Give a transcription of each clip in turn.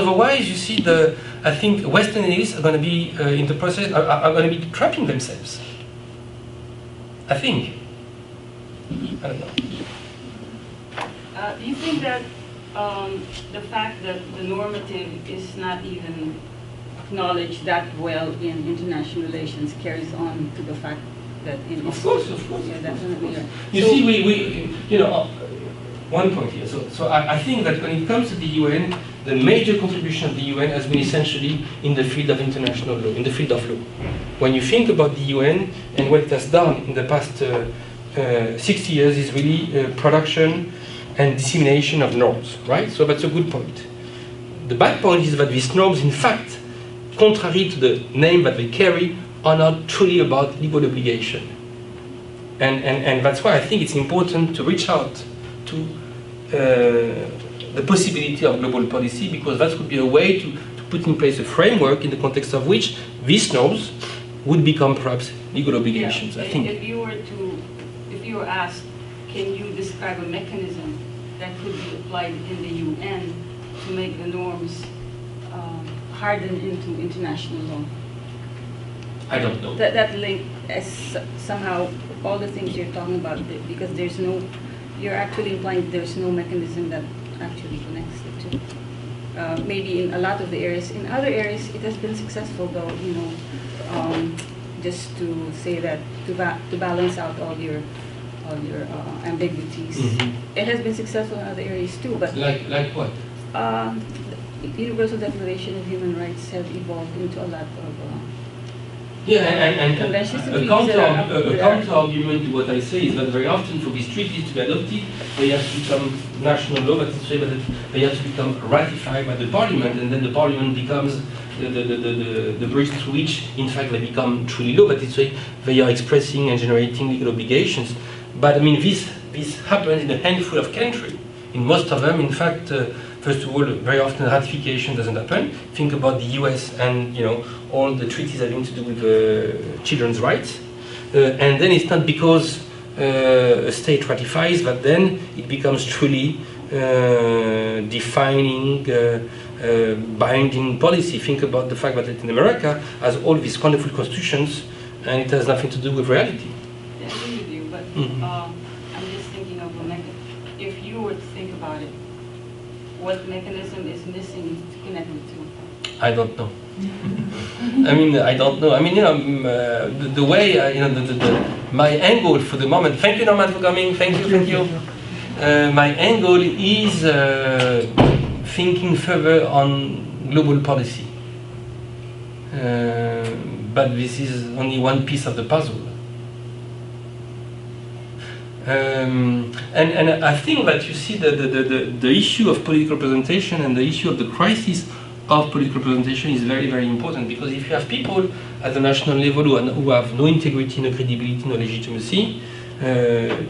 otherwise, you see, I think Western elites are going to be in the process, are going to be trapping themselves. I think. I don't know. Do you think that the fact that the normative is not even acknowledged that well in international relations carries on to the fact that in of course. Yeah, definitely. You so, see, we you know, one point here. So I think that when it comes to the UN, the major contribution of the UN has been essentially in the field of international law, in the field of law. When you think about the UN and what it has done in the past 60 years is really production and dissemination of norms, right? So that's a good point. The bad point is that these norms, in fact, contrary to the name that they carry, are not truly about legal obligation. And that's why I think it's important to reach out to the possibility of global policy, because that would be a way to put in place a framework in the context of which these norms would become perhaps legal obligations. Yeah. I think. If you were asked, can you describe a mechanism that could be applied in the UN to make the norms harden into international law? I don't know. That link as somehow all the things you're talking about, because there's no, you're actually implying there's no mechanism that actually connects the two. Maybe in a lot of the areas, in other areas it has been successful though, you know, just to say that to balance out all your ambiguities. Mm-hmm. It has been successful in other areas too, but like what? The Universal Declaration of Human Rights have evolved into a lot of and conventions. A counter-argument to what I say is that very often for these treaties to be adopted, they have to become national law, but it's that they have to become ratified by the parliament, and then the parliament becomes the bridge through which, in fact, they become truly law, but it's they are expressing and generating legal obligations. But I mean, this happens in a handful of countries. In most of them, in fact, first of all, very often ratification doesn't happen. Think about the US and all the treaties having to do with children's rights. And then it's not because a state ratifies that then it becomes truly defining, binding policy. Think about the fact that Latin America has all these wonderful constitutions and it has nothing to do with reality. I agree with you, but I'm just thinking of a mechanism. If you were to think about it, what mechanism is missing to connect the two? I don't know. I mean, I don't know. I mean, the way, my angle for the moment. Thank you, Norman, for coming. Thank you. My angle is thinking further on global policy. But this is only one piece of the puzzle. And I think that you see the issue of political representation and the issue of the crisis of political representation is very, very important, because if you have people at the national level who have no integrity, no credibility, no legitimacy,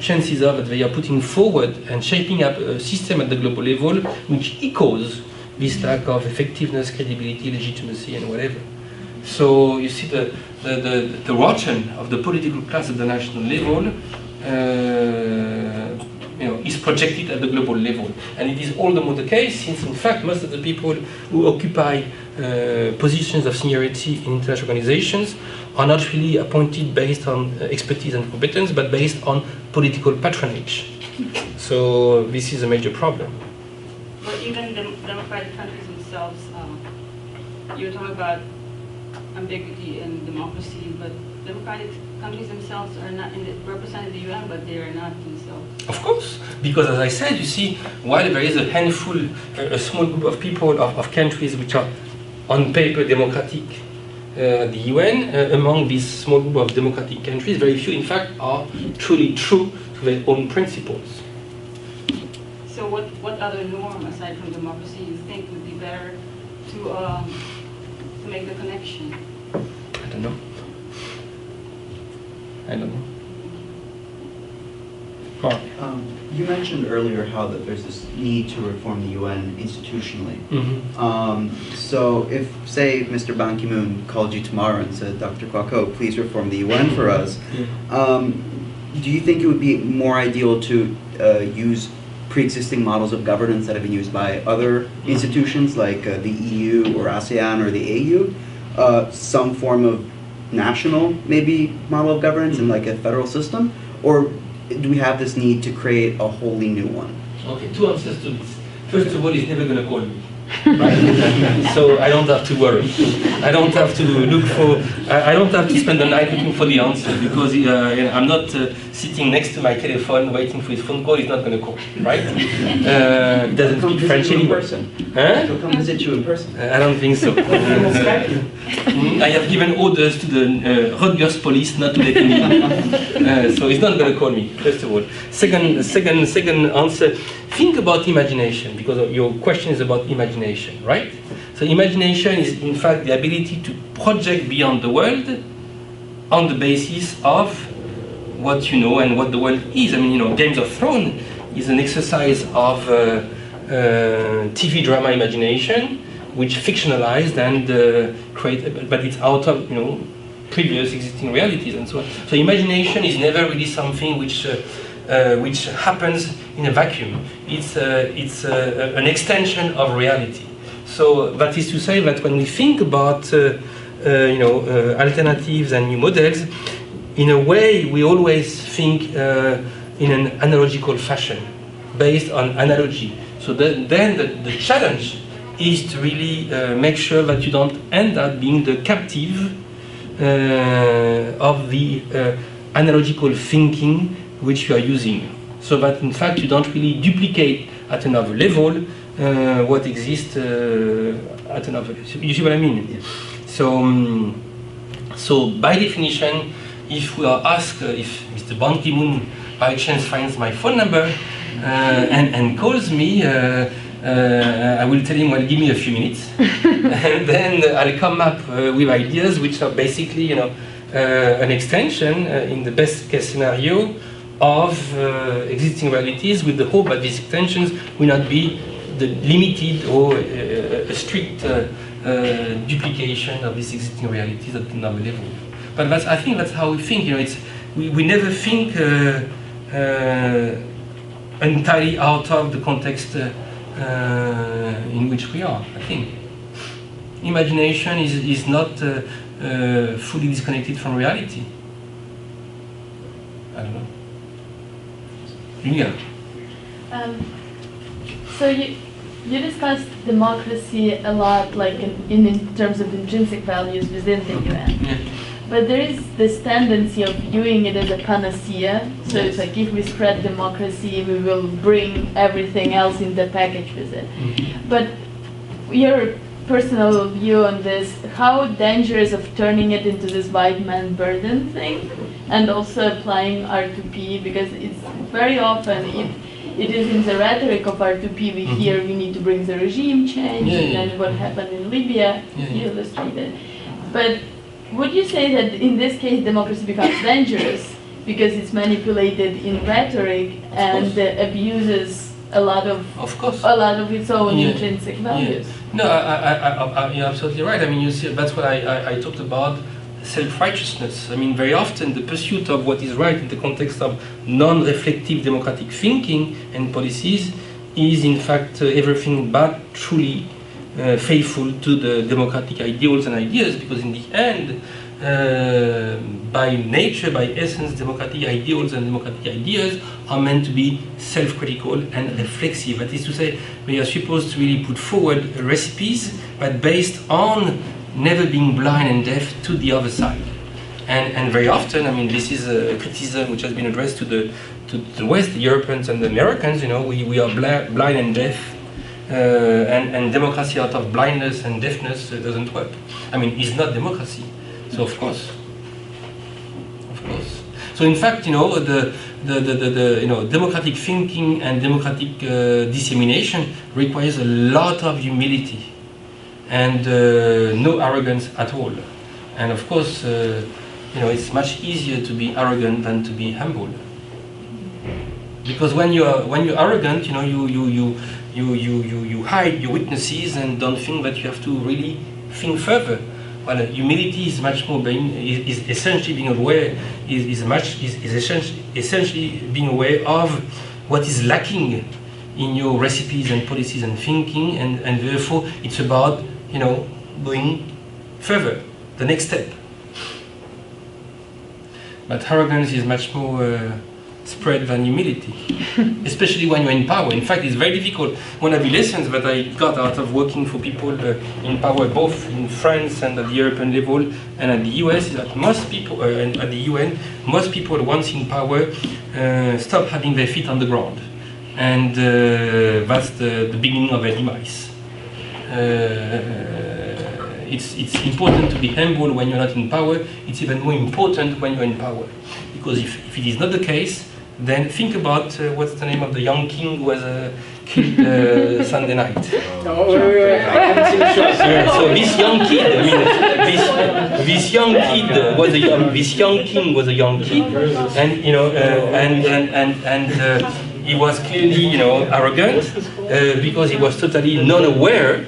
chances are that they are putting forward and shaping up a system at the global level which echoes this lack of effectiveness, credibility, legitimacy, and whatever. So you see the rotten of the political class at the national level is projected at the global level. And it is all the more the case since, in fact, most of the people who occupy positions of seniority in international organizations are not really appointed based on expertise and competence, but based on political patronage. So this is a major problem. But even the democratic countries themselves, you're talking about ambiguity and democracy, but democratic countries themselves are not represented in the UN, but they are not themselves. Of course, because as I said, you see, while there is a handful, a small group of people, of countries which are on paper democratic, the UN, among this small group of democratic countries, very few, in fact, are truly true to their own principles. So what other norm, aside from democracy, you think would be better to make the connection? I don't know. You mentioned earlier how that there's this need to reform the UN institutionally. So if, say, Mr. Ban Ki-moon called you tomorrow and said, Dr. Coicaud, please reform the UN for us, do you think it would be more ideal to use pre-existing models of governance that have been used by other institutions like the EU or ASEAN or the AU, some form of national maybe model of governance in like a federal system, or do we have this need to create a wholly new one? Okay, two answers to this. First of all, he's never going to call me. Right? So I don't have to worry. I don't have to look for, I don't have to spend the night looking for the answer, because I'm not sitting next to my telephone waiting for his phone call. He's not going to call, right? He doesn't speak French anyway. Huh? He'll come visit you in person. I don't think so. I have given orders to the Rutgers police not to let him in. So he's not going to call me, first of all. Second answer, think about imagination, because your question is about imagination, right? So imagination is in fact the ability to project beyond the world on the basis of what you know and what the world is. I mean, you know, Games of Thrones is an exercise of TV drama imagination, which fictionalized and create, but it's out of, you know, previous existing realities and so on. So imagination is never really something which happens in a vacuum. It's an extension of reality. So that is to say that when we think about alternatives and new models, in a way we always think in an analogical fashion, based on analogy. So then the challenge is to really make sure that you don't end up being the captive of the analogical thinking which you are using, so that in fact you don't really duplicate at another level what exists at another level. You see what I mean? Yes. So by definition, if we are asked if Mr. Ban Ki-moon by chance finds my phone number and calls me, I will tell him, well, give me a few minutes, and then I'll come up with ideas which are basically, you know, an extension, in the best case scenario, of existing realities, with the hope that these extensions will not be the limited or a strict duplication of these existing realities at another level. But I think that's how we think. You know, we never think entirely out of the context in which we are. I think imagination is not fully disconnected from reality. I don't know. Yeah. So you discussed democracy a lot, like in terms of intrinsic values within the UN. Yeah. But there is this tendency of viewing it as a panacea. So it's like, if we spread democracy, we will bring everything else in the package with it. Mm-hmm. But your personal view on this, how dangerous of turning it into this white man burden thing, and also applying R2P, because it's very often, it is in the rhetoric of R2P we hear we need to bring the regime change, and what happened in Libya, you illustrated. But would you say that in this case democracy becomes dangerous because it's manipulated in rhetoric and abuses a lot of its own intrinsic values? No, you're absolutely right. I mean, you see, that's what I talked about, self-righteousness. I mean, very often the pursuit of what is right in the context of non-reflective democratic thinking and policies is in fact everything but truly faithful to the democratic ideals and ideas, because in the end, by nature, by essence, democratic ideals and democratic ideas are meant to be self-critical and reflexive. That is to say, we are supposed to really put forward recipes, but based on never being blind and deaf to the other side. And very often, I mean, this is a criticism which has been addressed to the West, the Europeans and the Americans. You know, we are blind and deaf, and democracy out of blindness and deafness doesn't work. I mean, it's not democracy. So of course. So in fact, you know, the democratic thinking and democratic dissemination requires a lot of humility and no arrogance at all. And of course, you know, it's much easier to be arrogant than to be humble. Because when you're arrogant, you know, you hide your weaknesses and don't think that you have to really think further. Well, humility is much more is essentially being aware essentially being aware of what is lacking in your recipes and policies and thinking, and therefore it's about, you know, going further, the next step. But arrogance is much more spread than humility, especially when you're in power. In fact, it's very difficult. One of the lessons that I got out of working for people in power, both in France and at the European level and at the US, is that most people, and at the UN, most people once in power stop having their feet on the ground. And that's the beginning of their demise. It's important to be humble when you're not in power. It's even more important when you're in power. Because if it is not the case, then think about what's the name of the young king who was killed Sunday night. Oh, wait. I haven't seen the show. So this young kid, I mean, this young kid was this young king was a young kid, and you know, he was clearly, you know, arrogant because he was totally non-aware,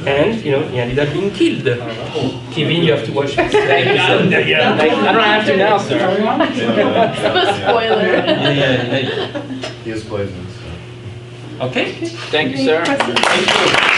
and you know, he ended up being killed. Kevin, you have to watch this episode. Yeah, I don't have to now, sir. Spoiler. Yeah. He is poisonous. Okay. Thank you, sir. Thank you.